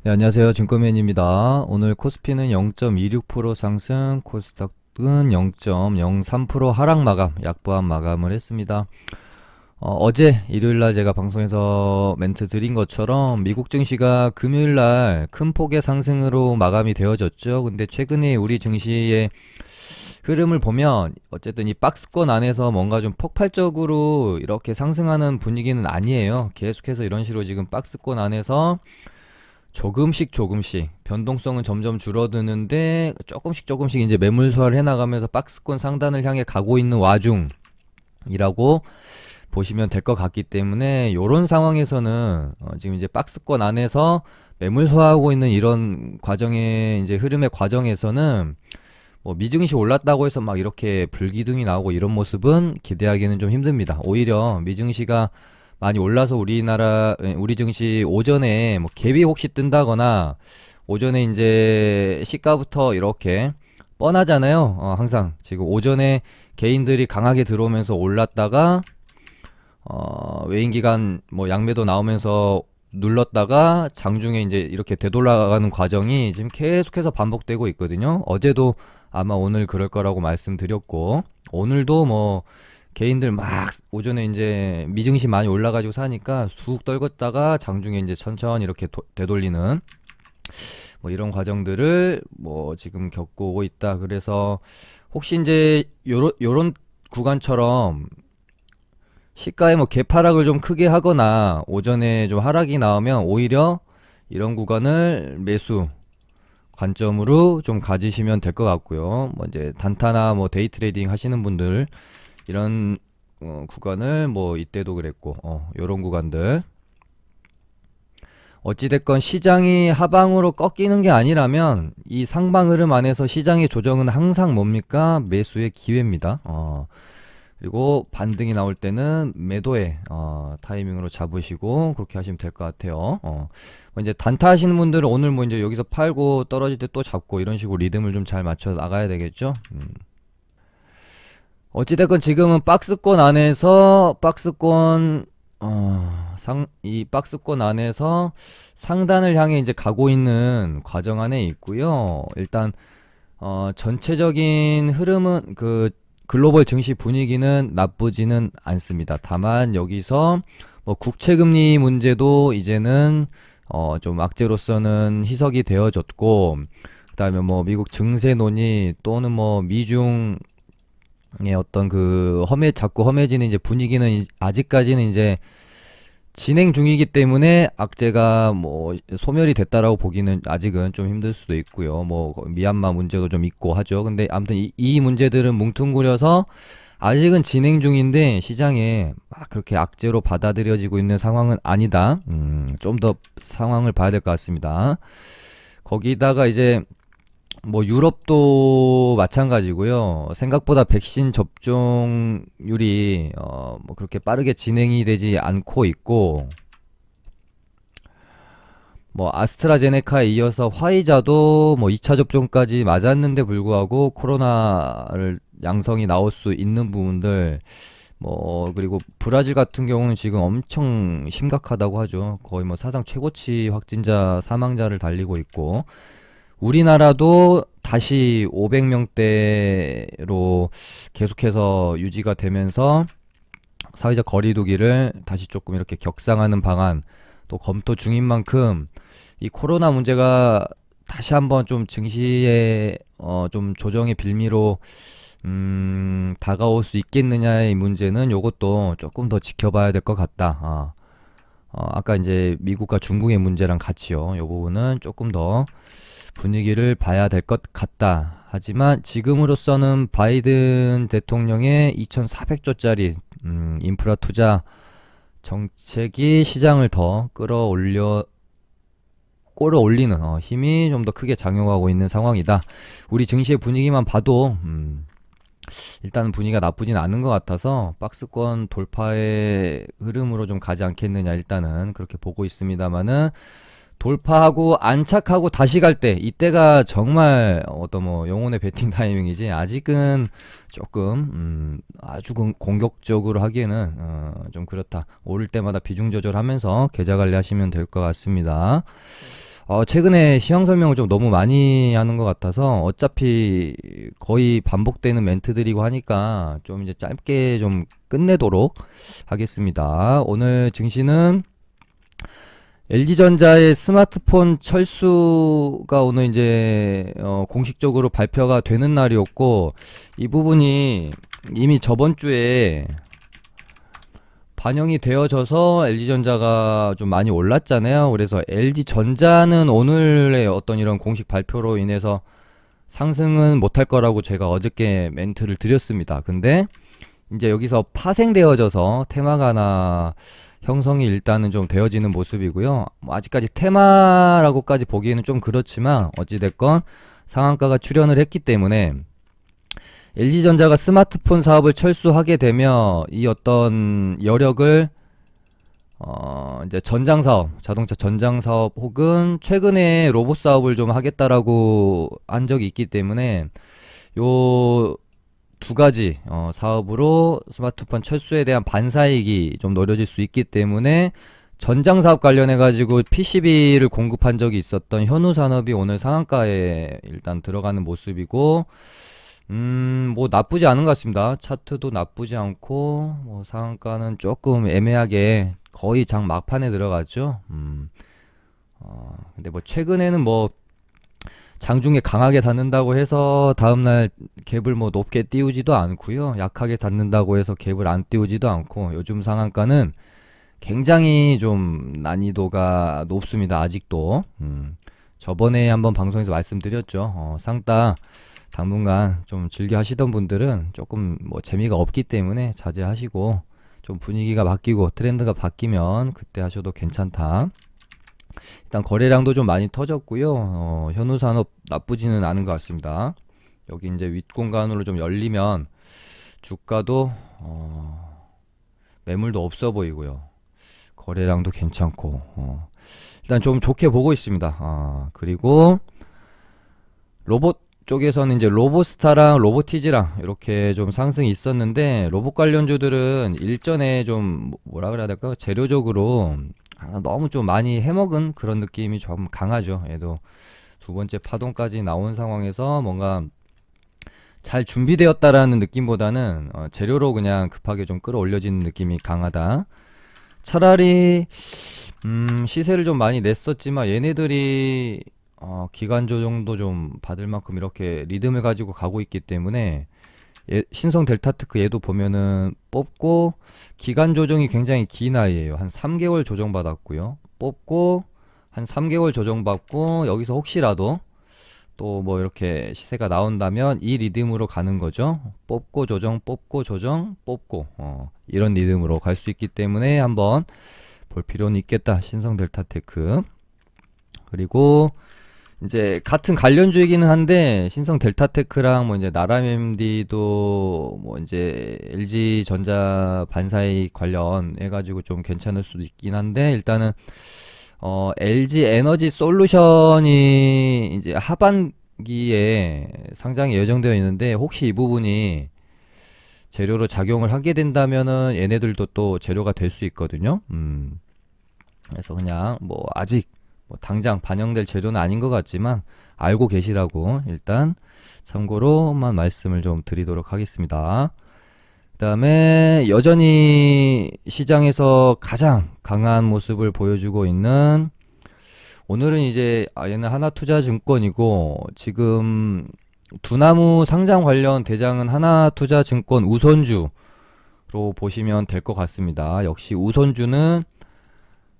네, 안녕하세요. 증권맨입니다. 오늘 코스피는 0.26% 상승, 코스닥은 0.03% 하락 마감, 약보합 마감을 했습니다. 어제 일요일날 제가 방송에서 멘트 드린 것처럼 미국 증시가 금요일날 큰 폭의 상승으로 마감이 되어졌죠. 근데 최근에 우리 증시의 흐름을 보면 어쨌든 이 박스권 안에서 뭔가 좀 폭발적으로 이렇게 상승하는 분위기는 아니에요. 계속해서 이런 식으로 지금 박스권 안에서 조금씩 변동성은 점점 줄어드는데 조금씩 이제 매물 소화를 해나가면서 박스권 상단을 향해 가고 있는 와중이라고 보시면 될 것 같기 때문에 요런 상황에서는 지금 이제 박스권 안에서 매물 소화하고 있는 이런 과정의 이제 흐름의 과정에서는 뭐 미증시 올랐다고 해서 막 이렇게 불기둥이 나오고 이런 모습은 기대하기는 좀 힘듭니다. 오히려 미증시가 많이 올라서 우리 증시 오전에 뭐 갭이 혹시 뜬다거나 오전에 이제 시가부터 이렇게 뻔하잖아요. 항상 지금 오전에 개인들이 강하게 들어오면서 올랐다가 외인 기간 뭐 양매도 나오면서 눌렀다가 장중에 이제 이렇게 되돌아가는 과정이 지금 계속해서 반복되고 있거든요. 어제도 아마 오늘 그럴 거라고 말씀드렸고, 오늘도 뭐 개인들 막 오전에 이제 미증시 많이 올라가지고 사니까 쑥 떨궜다가 장중에 이제 천천히 이렇게 되돌리는 뭐 이런 과정들을 뭐 지금 겪고 오고 있다. 그래서 혹시 이제 요런 구간처럼 시가에 뭐 개파락을 좀 크게 하거나 오전에 좀 하락이 나오면 오히려 이런 구간을 매수 관점으로 좀 가지시면 될 것 같고요. 뭐 이제 단타나 뭐 데이 트레이딩 하시는 분들 이런 구간을 뭐 이때도 그랬고 요런 구간들 어찌됐건 시장이 하방으로 꺾이는 게 아니라면 이 상방 흐름 안에서 시장의 조정은 항상 뭡니까? 매수의 기회입니다. 그리고 반등이 나올 때는 매도의 타이밍으로 잡으시고 그렇게 하시면 될 것 같아요. 뭐 이제 단타 하시는 분들은 오늘 뭐 이제 여기서 팔고 떨어질 때 또 잡고 이런 식으로 리듬을 좀 잘 맞춰 나가야 되겠죠. 어찌됐건 지금은 박스권 안에서 이 박스권 안에서 상단을 향해 이제 가고 있는 과정 안에 있고요. 일단 전체적인 흐름은 그 글로벌 증시 분위기는 나쁘지는 않습니다. 다만 여기서 뭐 국채금리 문제도 이제는 좀 악재로서는 희석이 되어졌고, 그다음에 뭐 미국 증세 논의 또는 뭐 미중의 어떤 그 자꾸 험해지는 이제 분위기는 아직까지는 이제 진행 중이기 때문에 악재가 뭐 소멸이 됐다라고 보기는 아직은 좀 힘들 수도 있고요. 뭐 미얀마 문제도 좀 있고 하죠. 근데 아무튼 이 문제들은 뭉뚱그려서 아직은 진행 중인데 시장에 막 그렇게 악재로 받아들여지고 있는 상황은 아니다. 좀 더 상황을 봐야 될 것 같습니다. 거기다가 이제 뭐 유럽도 마찬가지고요. 생각보다 백신 접종률이 뭐 그렇게 빠르게 진행이 되지 않고 있고, 뭐 아스트라제네카에 이어서 화이자도 뭐 2차 접종까지 맞았는데 불구하고 코로나를 양성이 나올 수 있는 부분들, 뭐 그리고 브라질 같은 경우는 지금 엄청 심각하다고 하죠. 거의 뭐 사상 최고치 확진자 사망자를 달리고 있고, 우리나라도 다시 500명대로 계속해서 유지가 되면서 사회적 거리두기를 다시 조금 이렇게 격상하는 방안 또 검토 중인 만큼 이 코로나 문제가 다시 한번 좀 증시에 좀 조정의 빌미로 다가올 수 있겠느냐의 문제는 요것도 조금 더 지켜봐야 될 것 같다. 아까 이제 미국과 중국의 문제랑 같이요. 요 부분은 조금 더 분위기를 봐야 될 것 같다. 하지만 지금으로서는 바이든 대통령의 2,400조짜리 인프라 투자 정책이 시장을 더 끌어올리는 힘이 좀 더 크게 작용하고 있는 상황이다. 우리 증시의 분위기만 봐도 일단은 분위기가 나쁘진 않은 것 같아서 박스권 돌파의 흐름으로 좀 가지 않겠느냐 일단은 그렇게 보고 있습니다만은, 돌파하고 안착하고 다시 갈 때 이때가 정말 어떤 뭐 영혼의 배팅 타이밍이지 아직은 조금 아주 공격적으로 하기에는 좀 그렇다. 오를 때마다 비중 조절하면서 계좌 관리하시면 될 것 같습니다. 최근에 시황 설명을 좀 너무 많이 하는 것 같아서 어차피 거의 반복되는 멘트들이고 하니까 좀 이제 짧게 좀 끝내도록 하겠습니다. 오늘 증시는 LG전자의 스마트폰 철수가 오늘 이제 공식적으로 발표가 되는 날이었고, 이 부분이 이미 저번 주에 반영이 되어져서 LG전자가 좀 많이 올랐잖아요. 그래서 LG전자는 오늘의 어떤 이런 공식 발표로 인해서 상승은 못할 거라고 제가 어저께 멘트를 드렸습니다. 근데 이제 여기서 파생되어져서 테마가 하나 형성이 일단은 좀 되어지는 모습이고요. 뭐 아직까지 테마라고까지 보기에는 좀 그렇지만 어찌됐건 상한가가 출현을 했기 때문에 LG전자가 스마트폰 사업을 철수하게 되면 이 어떤 여력을 이제 전장 사업, 자동차 전장 사업 혹은 최근에 로봇 사업을 좀 하겠다라고 한 적이 있기 때문에 요 두 가지 사업으로 스마트폰 철수에 대한 반사이익이 좀 노려질 수 있기 때문에 전장 사업 관련해 가지고 PCB를 공급한 적이 있었던 현우산업이 오늘 상한가에 일단 들어가는 모습이고, 뭐 나쁘지 않은 것 같습니다. 차트도 나쁘지 않고, 뭐 상한가는 조금 애매하게 거의 장 막판에 들어갔죠. 근데 뭐 최근에는 뭐 장중에 강하게 닫는다고 해서 다음날 갭을 뭐 높게 띄우지도 않고요. 약하게 닫는다고 해서 갭을 안 띄우지도 않고, 요즘 상한가는 굉장히 좀 난이도가 높습니다. 아직도. 저번에 한번 방송에서 말씀드렸죠. 쌍따 당분간 좀 즐겨 하시던 분들은 조금 뭐 재미가 없기 때문에 자제하시고, 좀 분위기가 바뀌고 트렌드가 바뀌면 그때 하셔도 괜찮다. 일단 거래량도 좀 많이 터졌고요. 현우산업 나쁘지는 않은 것 같습니다. 여기 이제 윗공간으로 좀 열리면 주가도 매물도 없어 보이고요. 거래량도 괜찮고, 일단 좀 좋게 보고 있습니다. 그리고 로봇 쪽에서는 이제 로보스타랑 로보티즈랑 이렇게 좀 상승이 있었는데, 로봇 관련주들은 일전에 좀 뭐라 그래야 될까, 재료적으로 너무 좀 많이 해먹은 그런 느낌이 좀 강하죠. 얘도 두 번째 파동까지 나온 상황에서 뭔가 잘 준비되었다라는 느낌보다는 재료로 그냥 급하게 좀 끌어올려지는 느낌이 강하다. 차라리 시세를 좀 많이 냈었지만 얘네들이 기간 조정도 좀 받을 만큼 이렇게 리듬을 가지고 가고 있기 때문에, 신성 델타테크 얘도 보면은 뽑고 기간 조정이 굉장히 긴 아이예요. 한 3개월 조정받았고요. 뽑고 한 3개월 조정받고, 여기서 혹시라도 또 뭐 이렇게 시세가 나온다면 이 리듬으로 가는 거죠. 뽑고 조정, 뽑고 조정, 뽑고, 이런 리듬으로 갈 수 있기 때문에 한번 볼 필요는 있겠다. 신성 델타테크. 그리고 이제 같은 관련주이기는 한데, 신성 델타테크랑 뭐 이제 나라엠디도 뭐 이제 LG 전자 반사이 관련해 가지고 좀 괜찮을 수도 있긴 한데, 일단은 LG 에너지 솔루션이 이제 하반기에 상장이 예정되어 있는데, 혹시 이 부분이 재료로 작용을 하게 된다면은 얘네들도 또 재료가 될 수 있거든요. 그래서 그냥 뭐 아직 뭐 당장 반영될 재료는 아닌 것 같지만 알고 계시라고 일단 참고로만 말씀을 좀 드리도록 하겠습니다. 그 다음에 여전히 시장에서 가장 강한 모습을 보여주고 있는, 오늘은 이제 얘는 하나투자증권이고, 지금 두나무 상장 관련 대장은 하나투자증권 우선주로 보시면 될 것 같습니다. 역시 우선주는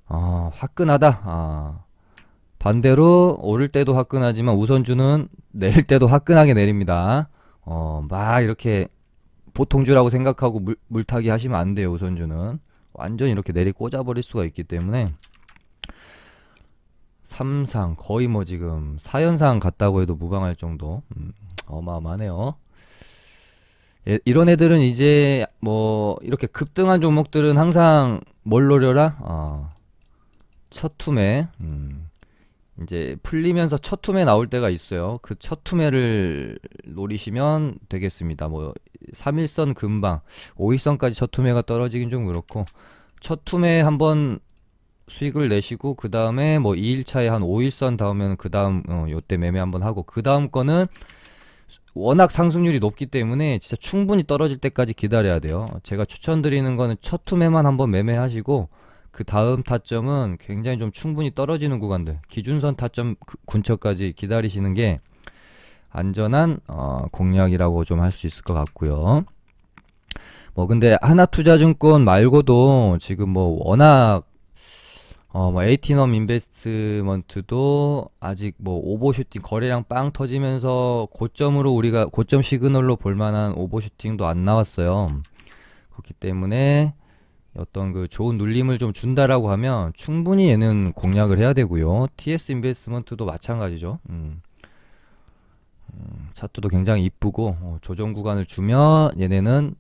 화끈하다. 반대로 오를 때도 화끈하지만 우선주는 내릴 때도 화끈하게 내립니다. 막 이렇게 보통주라고 생각하고 물타기 하시면 안 돼요. 우선주는 완전 이렇게 내리 꽂아버릴 수가 있기 때문에, 3상 거의 뭐 지금 4연상 갔다고 해도 무방할 정도, 어마어마하네요. 이런 애들은 이제 뭐 이렇게 급등한 종목들은 항상 뭘 노려라? 첫 투매. 이제 풀리면서 첫 투매 나올 때가 있어요. 그 첫 투매를 노리시면 되겠습니다. 뭐 3일선 금방 5일선까지 첫 투매가 떨어지긴 좀 그렇고, 첫 투매 한번 수익을 내시고 그 다음에 뭐 2일차에 한 5일선 닿으면 그 다음 요때 매매 한번 하고 그 다음 거는 워낙 상승률이 높기 때문에 진짜 충분히 떨어질 때까지 기다려야 돼요. 제가 추천드리는 거는 첫 투매만 한번 매매하시고 그 다음 타점은 굉장히 좀 충분히 떨어지는 구간들 기준선 타점 근처까지 기다리시는 게 안전한 공략이라고 좀 할 수 있을 것 같고요. 뭐 근데 하나투자증권 말고도 지금 뭐 워낙 뭐 에이티넘 인베스트먼트도 아직 뭐 오버슈팅 거래량 빵 터지면서 고점으로 우리가 고점 시그널로 볼 만한 오버슈팅도 안 나왔어요. 그렇기 때문에 어떤 그 좋은 눌림을 좀 준다라고 하면 충분히 얘는 공략을 해야 되고요. TS 인베스트먼트도 마찬가지죠. 차트도 굉장히 이쁘고 조정 구간을 주면 얘네는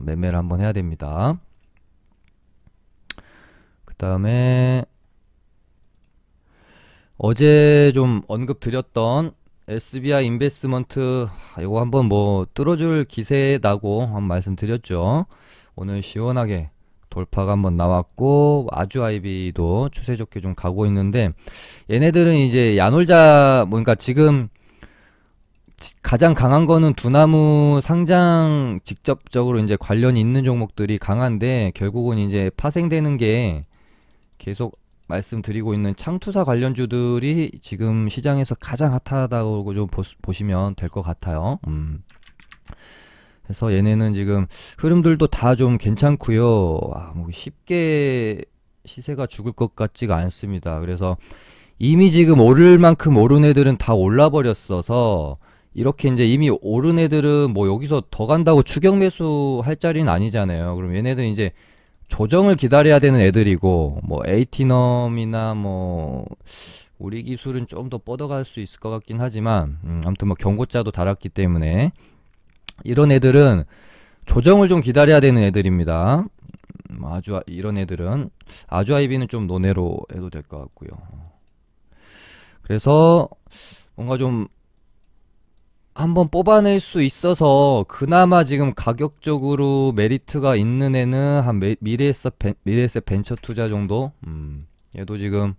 매매를 한번 해야 됩니다. 그 다음에 어제 좀 언급 드렸던 SBI 인베스먼트 이거 한번 뭐 뚫어줄 기세다고 한 말씀 드렸죠. 오늘 시원하게 돌파가 한번 나왔고 아주 아이비도 추세 좋게 좀 가고 있는데 얘네들은 이제 야놀자 뭔가 지금 가장 강한 거는 두나무 상장 직접적으로 이제 관련이 있는 종목들이 강한데 결국은 이제 파생되는 게 계속 말씀드리고 있는 창투사 관련주들이 지금 시장에서 가장 핫하다고 좀 보시면 될 것 같아요. 그래서 얘네는 지금 흐름들도 다 좀 괜찮고요. 뭐 쉽게 시세가 죽을 것 같지가 않습니다. 그래서 이미 지금 오를 만큼 오른 애들은 다 올라 버렸어서 이렇게 이제 이미 오른 애들은 뭐 여기서 더 간다고 추격 매수 할 자리는 아니잖아요. 그럼 얘네들은 이제 조정을 기다려야 되는 애들이고 뭐 에이티넘이나 뭐 우리 기술은 좀 더 뻗어갈 수 있을 것 같긴 하지만 아무튼 뭐 경고자도 달았기 때문에 이런 애들은 조정을 좀 기다려야 되는 애들입니다. 이런 애들은 아주 아이비는 좀 논외로 해도 될 것 같고요. 그래서 뭔가 좀 한번 뽑아낼 수 있어서 그나마 지금 가격적으로 메리트가 있는 애는 한 미래에셋 벤처 투자 정도. 얘도 지금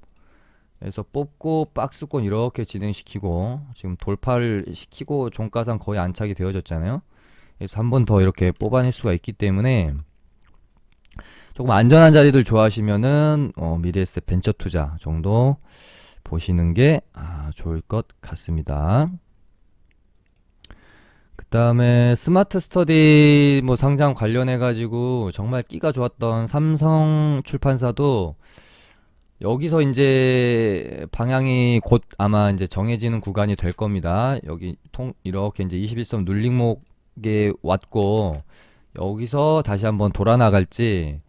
에서 뽑고 박스권 이렇게 진행시키고 지금 돌파를 시키고 종가상 거의 안착이 되어졌잖아요. 그래서 한 번 더 이렇게 뽑아낼 수가 있기 때문에 조금 안전한 자리들 좋아하시면은 미래에셋 벤처 투자 정도 보시는 게 좋을 것 같습니다. 그 다음에 스마트 스터디 뭐 상장 관련해 가지고 정말 끼가 좋았던 삼성 출판사도 여기서 이제 방향이 곧 아마 이제 정해지는 구간이 될 겁니다. 여기 이렇게 이제 21선 눌림목에 왔고 여기서 다시 한번 돌아 나갈지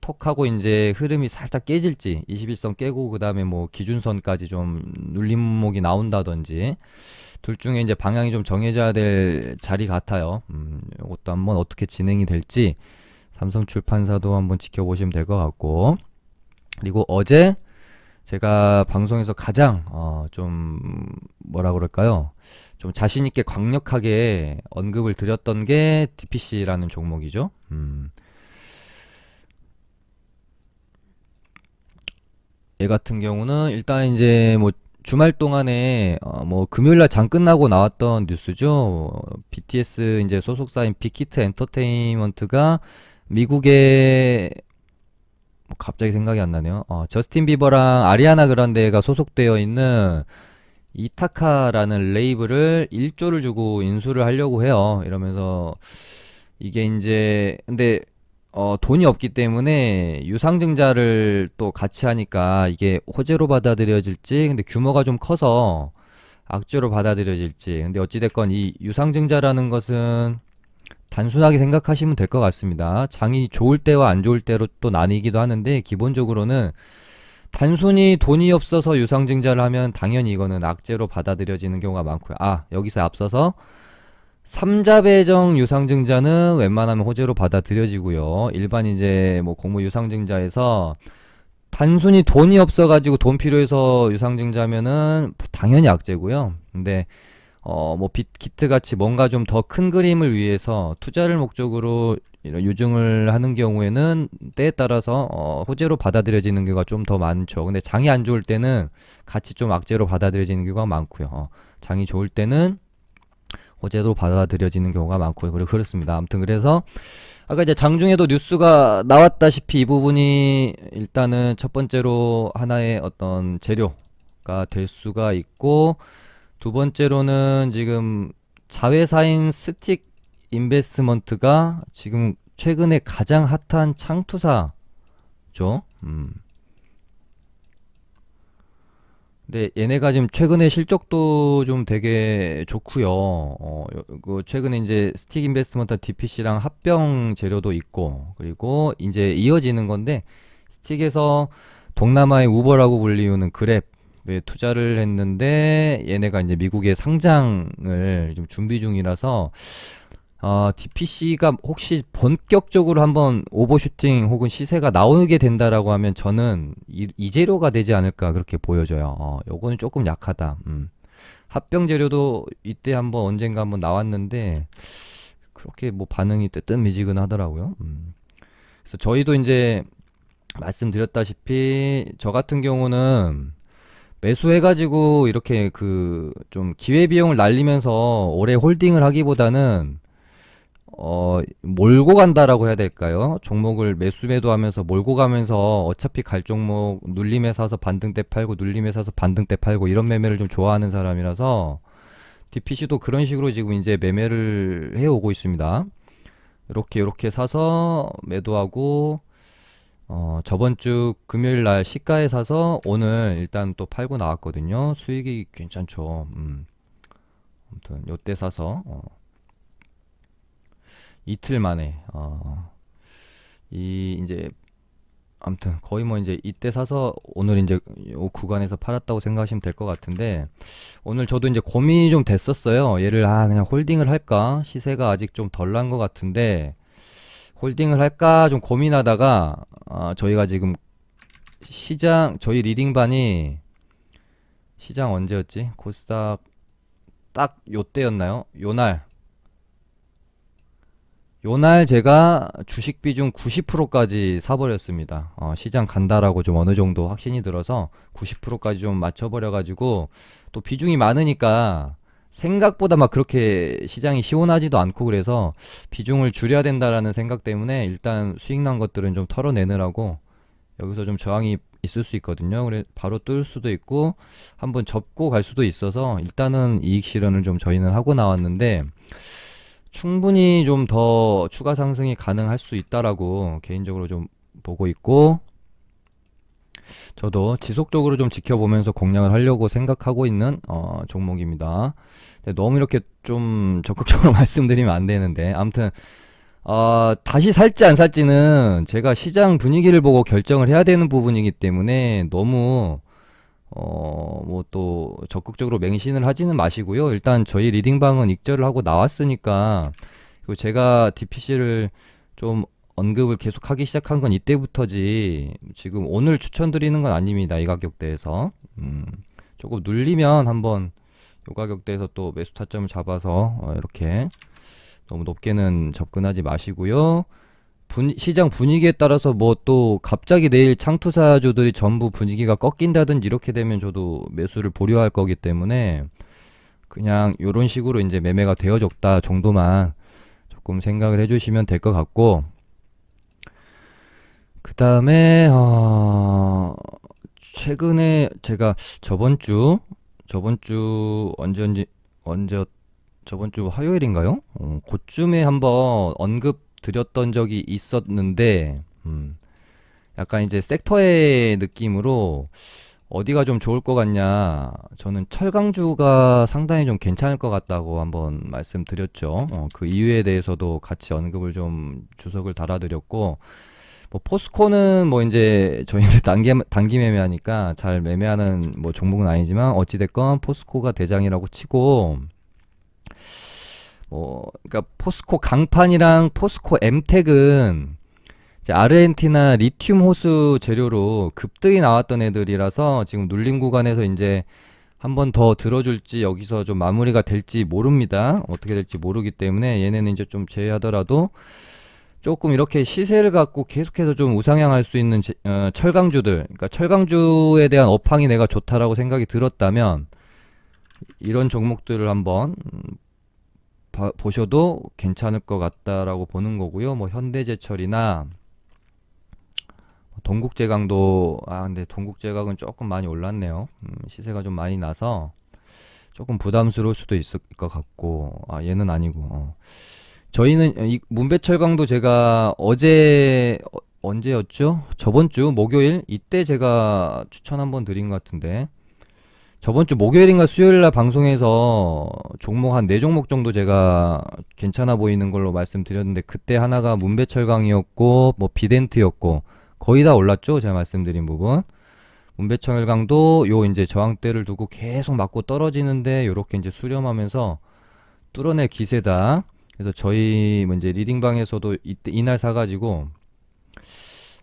톡 하고 이제 흐름이 살짝 깨질지 21선 깨고 그 다음에 뭐 기준선까지 좀 눌림목이 나온다든지 둘 중에 이제 방향이 좀 정해져야 될 자리 같아요. 이것도 한번 어떻게 진행이 될지 삼성 출판사도 한번 지켜보시면 될 것 같고 그리고 어제 제가 방송에서 가장 좀 뭐라 그럴까요? 좀 자신 있게 강력하게 언급을 드렸던 게 DPC라는 종목이죠. 얘 같은 경우는 일단 이제 뭐 주말 동안에 뭐 금요일날 장 끝나고 나왔던 뉴스죠. BTS 이제 소속사인 빅히트 엔터테인먼트가 미국의 뭐 갑자기 생각이 안 나네요. 저스틴 비버랑 아리아나 그란데가 소속되어 있는 이타카라는 레이블을 1조를 주고 인수를 하려고 해요. 이러면서 이게 이제 근데 돈이 없기 때문에 유상증자를 또 같이 하니까 이게 호재로 받아들여질지 근데 규모가 좀 커서 악재로 받아들여질지 근데 어찌됐건 이 유상증자라는 것은 단순하게 생각하시면 될 것 같습니다. 장이 좋을 때와 안 좋을 때로 또 나뉘기도 하는데 기본적으로는 단순히 돈이 없어서 유상증자를 하면 당연히 이거는 악재로 받아들여지는 경우가 많고요. 여기서 앞서서 삼자 배정 유상증자는 웬만하면 호재로 받아들여지고요. 일반 이제 뭐 공모 유상증자에서 단순히 돈이 없어가지고 돈 필요해서 유상증자면은 당연히 악재고요. 근데 뭐 빅히트 같이 뭔가 좀 더 큰 그림을 위해서 투자를 목적으로 이런 유증을 하는 경우에는 때에 따라서 호재로 받아들여지는 경우가 좀 더 많죠. 근데 장이 안 좋을 때는 같이 좀 악재로 받아들여지는 경우가 많고요. 장이 좋을 때는 호재로 받아들여지는 경우가 많고요. 그리고 그렇습니다. 아무튼 그래서 아까 이제 장중에도 뉴스가 나왔다시피 이 부분이 일단은 첫 번째로 하나의 어떤 재료가 될 수가 있고, 두 번째로는 지금 자회사인 스틱 인베스먼트가 지금 최근에 가장 핫한 창투사죠. 음. 근데 얘네가 지금 최근에 실적도 좀 되게 좋고요. 그 최근에 이제 스틱 인베스먼트 DPC랑 합병 재료도 있고, 그리고 이제 이어지는 건데, 스틱에서 동남아의 우버라고 불리우는 그랩에 투자를 했는데, 얘네가 이제 미국에 상장을 좀 준비 중이라서 DPC가 혹시 본격적으로 한번 오버슈팅 혹은 시세가 나오게 된다라고 하면 저는 이 재료가 되지 않을까 그렇게 보여져요. 요거는 조금 약하다. 합병 재료도 이때 한번 언젠가 한번 나왔는데 그렇게 뭐 반응이 뜨뜻미지근하더라고요. 그래서 저희도 이제 말씀드렸다시피 저 같은 경우는 매수해가지고 이렇게 그 좀 기회비용을 날리면서 오래 홀딩을 하기보다는 몰고 간다라고 해야 될까요? 종목을 매수 매도하면서 몰고 가면서 어차피 갈 종목 눌림에 사서 반등 때 팔고 눌림에 사서 반등 때 팔고 이런 매매를 좀 좋아하는 사람이라서 DPC도 그런 식으로 지금 이제 매매를 해오고 있습니다. 이렇게 사서 매도하고 저번 주 금요일 날 시가에 사서 오늘 일단 또 팔고 나왔거든요. 수익이 괜찮죠. 아무튼 요때 사서 이틀 만에 이 이제 아무튼 거의 뭐 이제 이때 사서 오늘 이제 요 구간에서 팔았다고 생각하시면 될 것 같은데, 오늘 저도 이제 고민이 좀 됐었어요. 얘를 그냥 홀딩을 할까? 시세가 아직 좀 덜 난 것 같은데 홀딩을 할까 좀 고민하다가 저희가 지금 저희 리딩반이 시장 언제였지? 코스닥 딱 요때였나요? 요날 제가 주식 비중 90%까지 사버렸습니다. 시장 간다라고 좀 어느 정도 확신이 들어서 90%까지 좀 맞춰버려가지고, 또 비중이 많으니까 생각보다 막 그렇게 시장이 시원하지도 않고, 그래서 비중을 줄여야 된다라는 생각 때문에 일단 수익 난 것들은 좀 털어내느라고, 여기서 좀 저항이 있을 수 있거든요. 그래 바로 뜰 수도 있고 한번 접고 갈 수도 있어서 일단은 이익 실현을 좀 저희는 하고 나왔는데, 충분히 좀 더 추가 상승이 가능할 수 있다라고 개인적으로 좀 보고 있고, 저도 지속적으로 좀 지켜보면서 공략을 하려고 생각하고 있는 종목입니다. 근데 너무 이렇게 좀 적극적으로 말씀드리면 안 되는데, 아무튼 다시 살지 안 살지는 제가 시장 분위기를 보고 결정을 해야 되는 부분이기 때문에 너무 뭐 또 적극적으로 맹신을 하지는 마시고요. 일단 저희 리딩방은 익절을 하고 나왔으니까, 그리고 제가 DPC를 좀 언급을 계속 하기 시작한 건 이때부터지, 지금 오늘 추천드리는 건 아닙니다. 이 가격대에서. 조금 눌리면 한번 이 가격대에서 또 매수 타점을 잡아서 이렇게 너무 높게는 접근하지 마시고요. 시장 분위기에 따라서 뭐 또 갑자기 내일 창투사주들이 전부 분위기가 꺾인다든지 이렇게 되면 저도 매수를 보류할 거기 때문에 그냥 요런 식으로 이제 매매가 되어졌다 정도만 조금 생각을 해주시면 될 것 같고, 그 다음에 최근에 제가 저번 주 언제 저번 주 화요일인가요? 그쯤에 한번 언급 드렸던 적이 있었는데, 약간 이제 섹터의 느낌으로 어디가 좀 좋을 것 같냐, 저는 철강주가 상당히 좀 괜찮을 것 같다고 한번 말씀드렸죠. 그 이유에 대해서도 같이 언급을 좀 주석을 달아드렸고, 뭐 포스코는 뭐 이제 저희는 단기 매매하니까 잘 매매하는 뭐 종목은 아니지만 어찌됐건 포스코가 대장이라고 치고, 그러니까 포스코 강판이랑 포스코 엠텍은 이제 아르헨티나 리튬 호수 재료로 급등이 나왔던 애들이라서 지금 눌림 구간에서 이제 한 번 더 들어줄지 여기서 좀 마무리가 될지 모릅니다. 어떻게 될지 모르기 때문에 얘네는 이제 좀 제외하더라도 조금 이렇게 시세를 갖고 계속해서 좀 우상향할 수 있는 철강주들, 그러니까 철강주에 대한 업황이 내가 좋다라고 생각이 들었다면 이런 종목들을 한번 보셔도 괜찮을 것 같다라고 보는 거고요. 뭐 현대제철이나 동국제강도 근데 동국제강은 조금 많이 올랐네요. 시세가 좀 많이 나서 조금 부담스러울 수도 있을 것 같고 얘는 아니고 저희는 이 문배철강도 제가 언제였죠? 저번 주 목요일 이때 제가 추천 한번 드린 것 같은데 저번 주 목요일인가 수요일 날 방송에서 종목 한 4종목 정도 제가 괜찮아 보이는 걸로 말씀드렸는데 그때 하나가 문배철강이었고 뭐 비덴트였고 거의 다 올랐죠? 제가 말씀드린 부분. 문배철강도 요 이제 저항대를 두고 계속 맞고 떨어지는데 요렇게 이제 수렴하면서 뚫어낼 기세다. 그래서 저희 뭐 이제 리딩방에서도 이때 이날 사가지고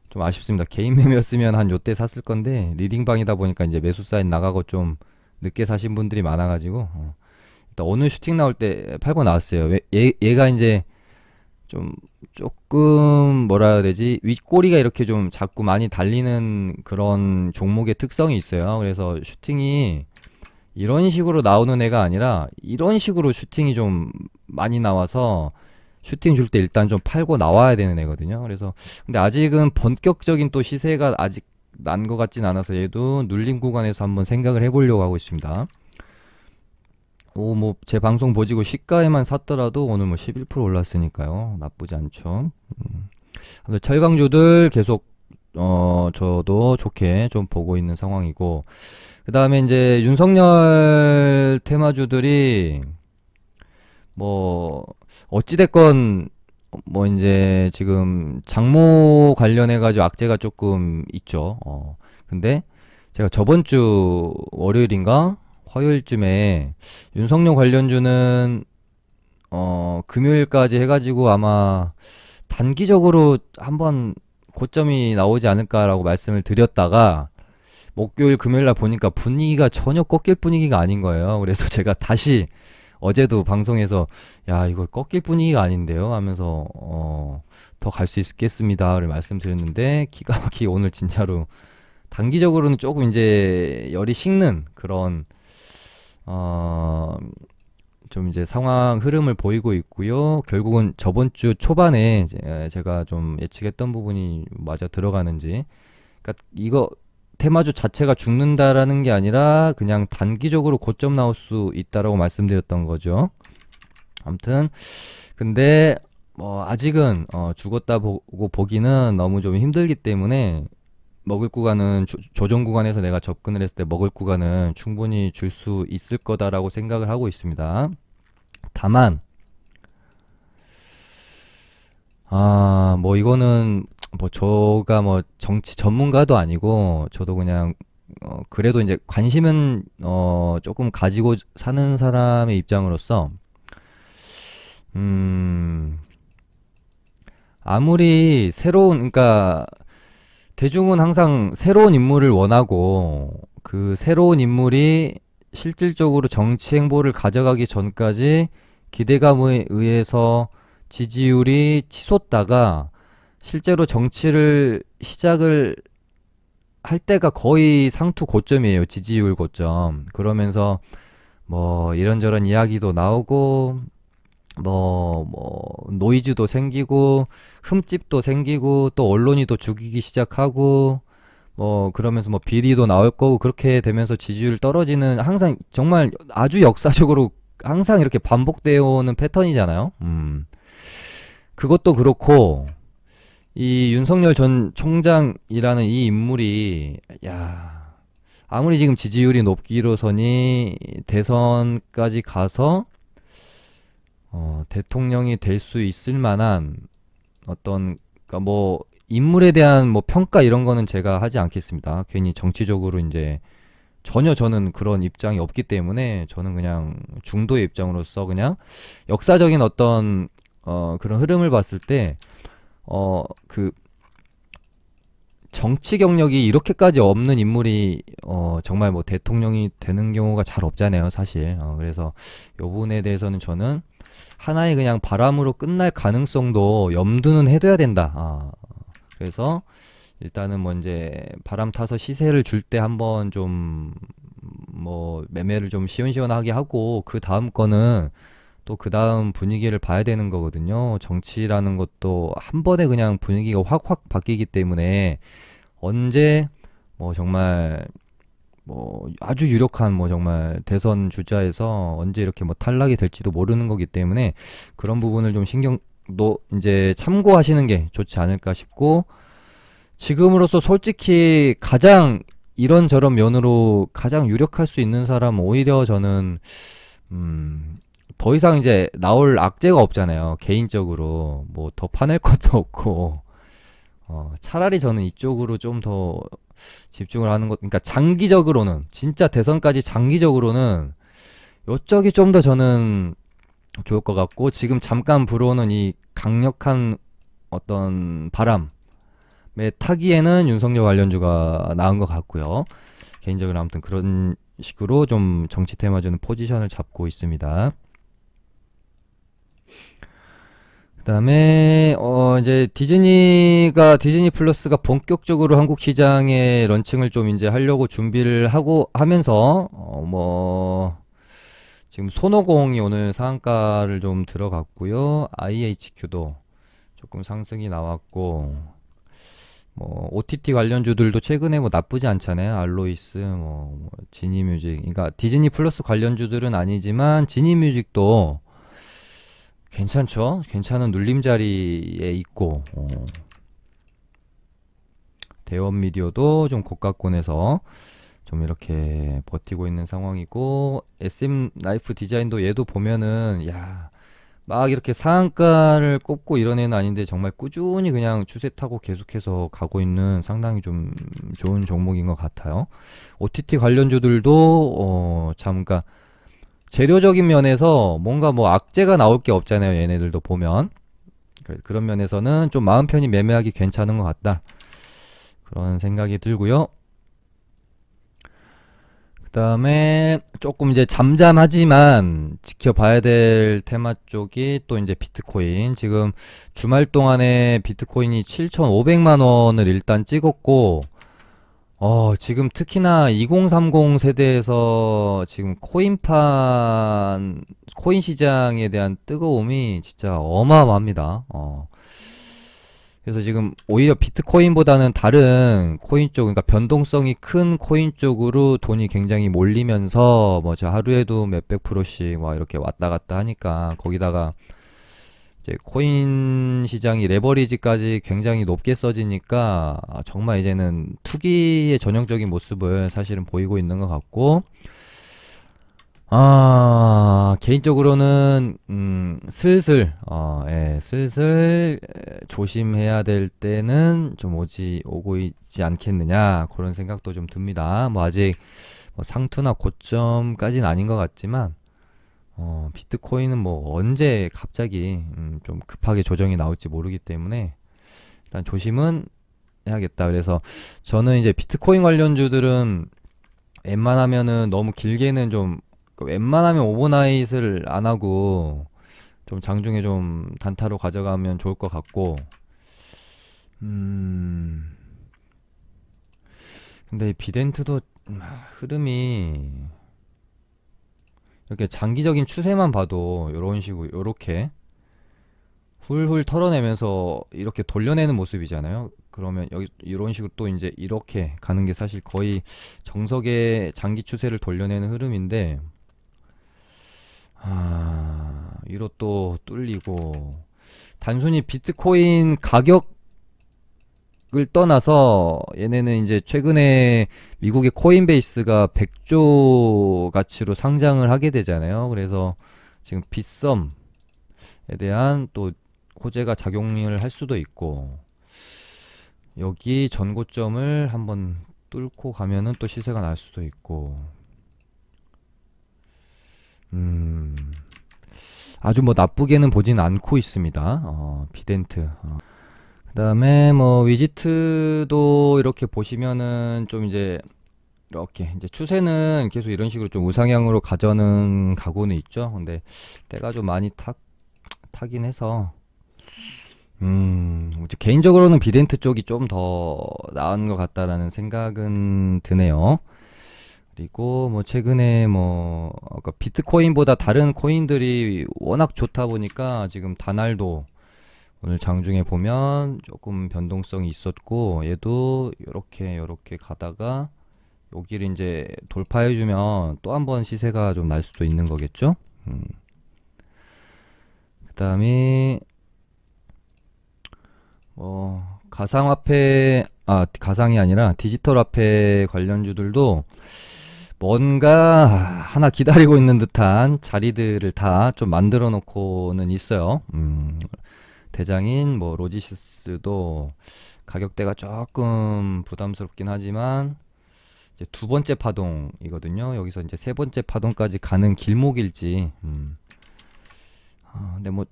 좀 아쉽습니다. 개인 매매였으면 한 요때 샀을 건데 리딩방이다 보니까 이제 매수 사인 나가고 좀 늦게 사신 분들이 많아가지고 일단 오늘 슈팅 나올 때 팔고 나왔어요. 얘가 이제 좀 조금 뭐라 해야 되지 윗꼬리가 이렇게 좀 자꾸 많이 달리는 그런 종목의 특성이 있어요. 그래서 슈팅이 이런 식으로 나오는 애가 아니라 이런 식으로 슈팅이 좀 많이 나와서 슈팅 줄 때 일단 좀 팔고 나와야 되는 애거든요. 그래서 근데 아직은 본격적인 또 시세가 아직 난 것 같진 않아서 얘도 눌림 구간에서 한번 생각을 해보려고 하고 있습니다. 뭐 제 방송 보시고 시가에만 샀더라도 오늘 뭐 11% 올랐으니까요. 나쁘지 않죠. 근데 철강주들 계속 저도 좋게 좀 보고 있는 상황이고 그 다음에 이제 윤석열 테마주들이 뭐 어찌됐건 뭐 이제 지금 장모 관련해가지고 악재가 조금 있죠. 근데 제가 저번 주 월요일인가 화요일쯤에 윤석열 관련주는 금요일까지 해가지고 아마 단기적으로 한번 고점이 나오지 않을까라고 말씀을 드렸다가 목요일 금요일 날 보니까 분위기가 전혀 꺾일 분위기가 아닌 거예요. 그래서 제가 다시 어제도 방송에서 야 이거 꺾일 분위기가 아닌데요 하면서 더 갈 수 있겠습니다를 말씀드렸는데 기가 막히게 오늘 진짜로 단기적으로는 조금 이제 열이 식는 그런 좀 이제 상황 흐름을 보이고 있고요. 결국은 저번 주 초반에 제가 좀 예측했던 부분이 맞아 들어가는지 그러니까 이거 테마주 자체가 죽는다라는 게 아니라 그냥 단기적으로 고점 나올 수 있다라고 말씀드렸던 거죠. 아무튼 근데 뭐 아직은 죽었다 보고 보기는 너무 좀 힘들기 때문에 먹을 구간은 조정 구간에서 내가 접근을 했을 때 먹을 구간은 충분히 줄 수 있을 거다라고 생각을 하고 있습니다. 다만 뭐 이거는 뭐 저가 뭐 정치 전문가도 아니고 저도 그냥 그래도 이제 관심은 조금 가지고 사는 사람의 입장으로서 아무리 그러니까 대중은 항상 새로운 인물을 원하고 그 새로운 인물이 실질적으로 정치 행보를 가져가기 전까지 기대감에 의해서 지지율이 치솟다가 실제로 정치를 시작을 할 때가 거의 상투 고점이에요. 지지율 고점. 그러면서 뭐 이런저런 이야기도 나오고 노이즈도 생기고 흠집도 생기고 또 언론이 또 죽이기 시작하고 그러면서 뭐 비리도 나올 거고 그렇게 되면서 지지율 떨어지는 항상 정말 아주 역사적으로 항상 이렇게 반복되어 오는 패턴이잖아요. 그것도 그렇고 이 윤석열 전 총장이라는 이 인물이 아무리 지금 지지율이 높기로서니 대선까지 가서 대통령이 될 수 있을 만한 그러니까 뭐 인물에 대한 뭐 평가 이런 거는 제가 하지 않겠습니다. 괜히 정치적으로 이제 전혀 저는 그런 입장이 없기 때문에 저는 그냥 중도의 입장으로서 그냥 역사적인 어떤 그런 흐름을 봤을 때 그 정치 경력이 이렇게까지 없는 인물이 정말 뭐 대통령이 되는 경우가 잘 없잖아요, 사실. 그래서 요 부분에 대해서는 저는 하나의 그냥 바람으로 끝날 가능성도 염두는 해둬야 된다. 그래서 일단은 뭐 이제 바람 타서 시세를 줄 때 한번 좀 뭐 매매를 좀 시원시원하게 하고 그 다음 거는 또 그 다음 분위기를 봐야 되는 거거든요. 정치라는 것도 한 번에 그냥 분위기가 확확 바뀌기 때문에 언제 뭐 정말 뭐 아주 유력한 뭐 정말 대선 주자에서 언제 이렇게 뭐 탈락이 될지도 모르는 거기 때문에 그런 부분을 좀 신경도 이제 참고하시는 게 좋지 않을까 싶고, 지금으로서 솔직히 가장 이런저런 면으로 가장 유력할 수 있는 사람은 오히려 저는 더 이상 이제 나올 악재가 없잖아요. 개인적으로 뭐 더 파낼 것도 없고, 차라리 저는 이쪽으로 좀 더 집중을 하는 것, 그러니까 장기적으로는 진짜 대선까지 장기적으로는 요쪽이 좀 더 저는 좋을 것 같고, 지금 잠깐 불어오는 이 강력한 어떤 바람에 타기에는 윤석열 관련주가 나은 것 같고요. 개인적으로 아무튼 그런 식으로 좀 정치 테마주는 포지션을 잡고 있습니다. 그다음에 이제 디즈니 플러스가 본격적으로 한국 시장에 런칭을 좀 이제 하려고 준비를 하고 하면서 뭐 지금 손오공이 오늘 상한가를 좀 들어갔고요. IHQ도 조금 상승이 나왔고, 뭐 OTT 관련주들도 최근에 뭐 나쁘지 않잖아요. 알로이스, 뭐 지니뮤직. 그러니까 디즈니 플러스 관련주들은 아니지만 지니뮤직도 괜찮죠? 괜찮은 눌림자리에 있고, 대원 미디어도 좀 고가권에서 좀 이렇게 버티고 있는 상황이고, SM 라이프 디자인도 얘도 보면은 야, 막 이렇게 상한가를 꼽고 이런 애는 아닌데 정말 꾸준히 그냥 추세 타고 계속해서 가고 있는 상당히 좀 좋은 종목인 것 같아요. OTT 관련주들도 참, 그러니까 재료적인 면에서 뭔가 뭐 악재가 나올 게 없잖아요. 얘네들도 보면. 그런 면에서는 좀 마음 편히 매매하기 괜찮은 것 같다, 그런 생각이 들고요. 그 다음에 조금 이제 잠잠하지만 지켜봐야 될 테마 쪽이 또 이제 비트코인. 지금 주말 동안에 비트코인이 7,500만 원을 일단 찍었고, 지금 특히나 2030 세대에서 지금 코인 시장에 대한 뜨거움이 진짜 어마어마합니다. 그래서 지금 오히려 비트코인보다는 다른 코인 쪽, 그러니까 변동성이 큰 코인 쪽으로 돈이 굉장히 몰리면서 뭐 저 하루에도 몇백 프로씩 막 이렇게 왔다 갔다 하니까, 거기다가 이제 코인 시장이 레버리지까지 굉장히 높게 써지니까 정말 이제는 투기의 전형적인 모습을 사실은 보이고 있는 것 같고, 개인적으로는 슬슬 조심해야 될 때는 좀 오고 있지 않겠느냐, 그런 생각도 좀 듭니다. 뭐 아직 뭐 상투나 고점까지는 아닌 것 같지만 비트코인은 뭐 언제 갑자기 좀 급하게 조정이 나올지 모르기 때문에 일단 조심은 해야겠다. 그래서 저는 이제 비트코인 관련주들은 웬만하면은 너무 길게는 좀, 웬만하면 오버나잇을 안 하고 좀 장중에 좀 단타로 가져가면 좋을 것 같고, 근데 이 비덴트도 흐름이 이렇게 장기적인 추세만 봐도 이런 식으로 요렇게 훌훌 털어내면서 이렇게 돌려내는 모습이잖아요. 그러면 여기 이런 식으로 또 이제 이렇게 가는 게 사실 거의 정석의 장기 추세를 돌려내는 흐름인데, 위로 또 뚫리고, 단순히 비트코인 가격을 떠나서 얘네는 이제 최근에 미국의 코인베이스가 100조 가치로 상장을 하게 되잖아요. 그래서 지금 빗썸에 대한 또 호재가 작용을 할 수도 있고, 여기 전고점을 한번 뚫고 가면은 또 시세가 날 수도 있고, 아주 뭐 나쁘게는 보진 않고 있습니다. 비덴트. 그다음에 뭐 위지트도 이렇게 보시면은 좀 이렇게 이제 추세는 계속 이런 식으로 좀 우상향으로 가져는 가고는 있죠. 근데 때가 좀 많이 타긴 해서 이제 개인적으로는 비덴트 쪽이 좀 더 나은 것 같다라는 생각은 드네요. 그리고 뭐 최근에 뭐 아까 비트코인보다 다른 코인들이 워낙 좋다 보니까 지금 다날도 오늘 장중에 보면 조금 변동성이 있었고 얘도 요렇게 가다가 여기를 이제 돌파해주면 또 한 번 시세가 좀 날 수도 있는 거겠죠. 그다음에 가상이 아니라 디지털 화폐 관련주들도 뭔가 하나 기다리고 있는 듯한 자리들을 다 좀 만들어 놓고는 있어요. 대장인 뭐 로지시스도 가격대가 조금 부담스럽긴 하지만 이제 두 번째 파동이거든요. 여기서 이제 세 번째 파동까지 가는 길목일지. 근데 뭐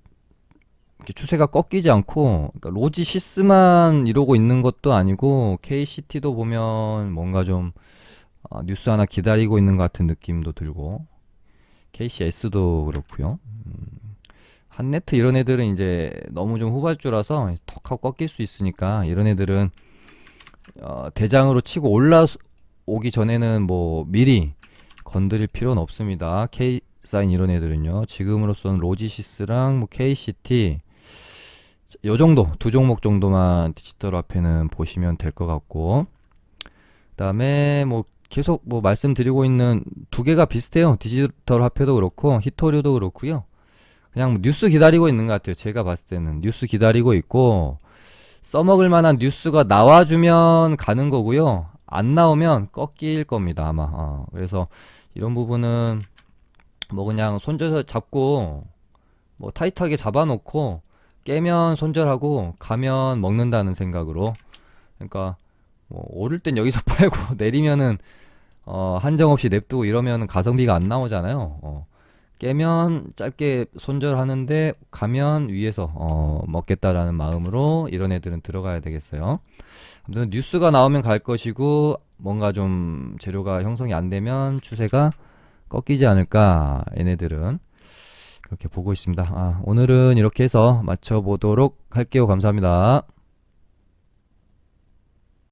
이렇게 추세가 꺾이지 않고 그러니까 로지시스만 이러고 있는 것도 아니고 KCT도 보면 뭔가 좀 뉴스 하나 기다리고 있는 것 같은 느낌도 들고 KCS도 그렇고요. 한네트 이런 애들은 이제 너무 좀 후발주라서 턱 하고 꺾일 수 있으니까 이런 애들은 대장으로 치고 올라오기 전에는 뭐 미리 건드릴 필요는 없습니다. K사인 이런 애들은요. 지금으로서는 로지시스랑 뭐 KCT 요 정도 두 종목 정도만 디지털 화폐는 보시면 될 것 같고 그다음에 뭐 계속 뭐 말씀드리고 있는 두 개가 비슷해요. 디지털 화폐도 그렇고 히토류도 그렇고요. 그냥 뭐 뉴스 기다리고 있는 것 같아요. 제가 봤을 때는 뉴스 기다리고 있고 써먹을 만한 뉴스가 나와주면 가는 거고요. 안 나오면 꺾일 겁니다. 아마. 그래서 이런 부분은 뭐 그냥 손절해서 잡고 뭐 타이트하게 잡아놓고 깨면 손절하고 가면 먹는다는 생각으로. 그러니까 뭐 오를 땐 여기서 팔고 내리면은 한정없이 냅두고 이러면 가성비가 안 나오잖아요. 깨면 짧게 손절하는데 가면 위에서 먹겠다라는 마음으로 이런 애들은 들어가야 되겠어요. 아무튼 뉴스가 나오면 갈 것이고 뭔가 좀 재료가 형성이 안 되면 추세가 꺾이지 않을까 얘네들은 그렇게 보고 있습니다. 오늘은 이렇게 해서 마쳐보도록 할게요. 감사합니다.